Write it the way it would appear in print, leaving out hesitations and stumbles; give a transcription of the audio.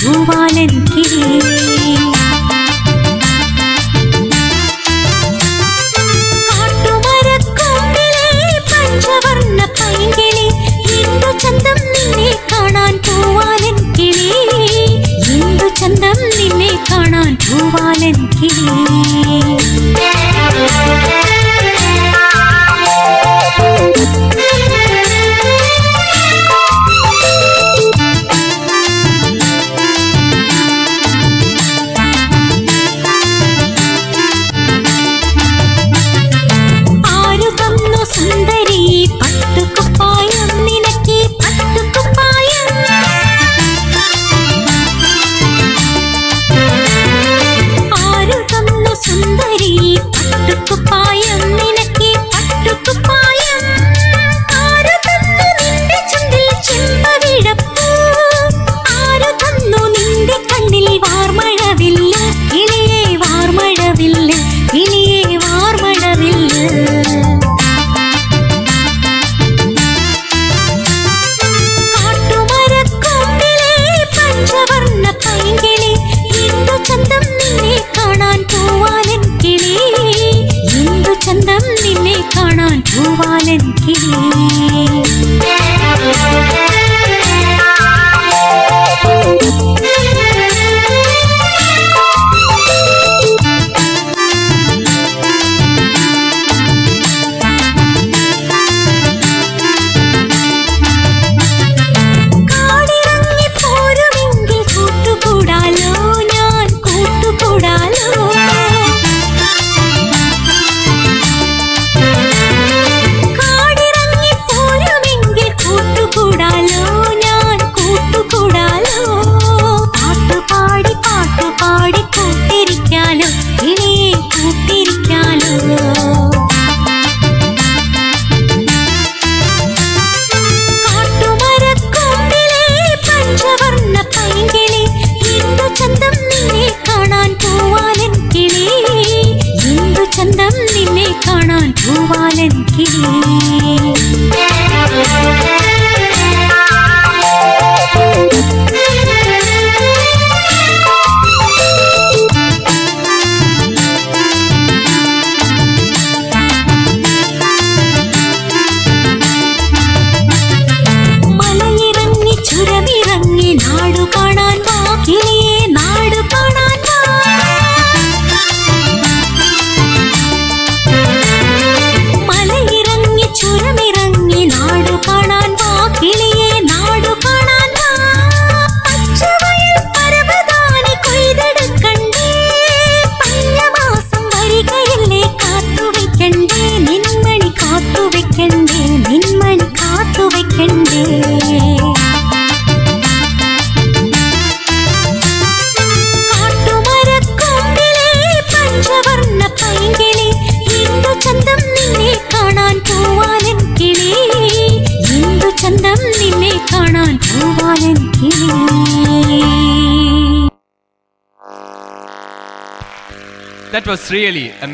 പൂവാലൻ കിളി. കാട്ടുമരക്കൊമ്പിലെ പഞ്ചവർണ്ണ പൈങ്കിളി, എന്തു ചന്തം നിന്നെ കാണാൻ പൂവാലൻ കിളി, എന്തു ചന്തം നിന്നെ കാണാൻ പൂവാലൻ കിളി. പൂവാലൻ കിളി. പൂവാലൻ കിളി. മലയിറങ്ങി ചുരമിറങ്ങി നാടു കാണാൻ വാ കിളിയേ, നാടു കാണാൻ വാ. മലയിറങ്ങി ചുരമിറങ്ങി നാടു കാണാൻ വാ കിളിയേ, നാടു കാണാൻ വാ. പച്ചവയൽ പരവതാനി കൊയ്തെടുക്കണ്ടേ, പഞ്ഞമാസം വരികയല്ലേ കാത്തുവെക്കണ്ടേ, നിന്മണി കാത്തുവെക്കണ്ടേ, നിന്മണി കാത്തുവെക്കണ്ടേ. കാട്ടുമരക്കൊമ്പിലെ പഞ്ചവർണ്ണ പൈങ്കിളി, എന്തു ചന്തം നിന്നെ കാണാൻ പൂവാലൻ കിളി, എന്തു ചന്തം നിന്നെ കാണാൻ പൂവാലൻ കിളി. That was really a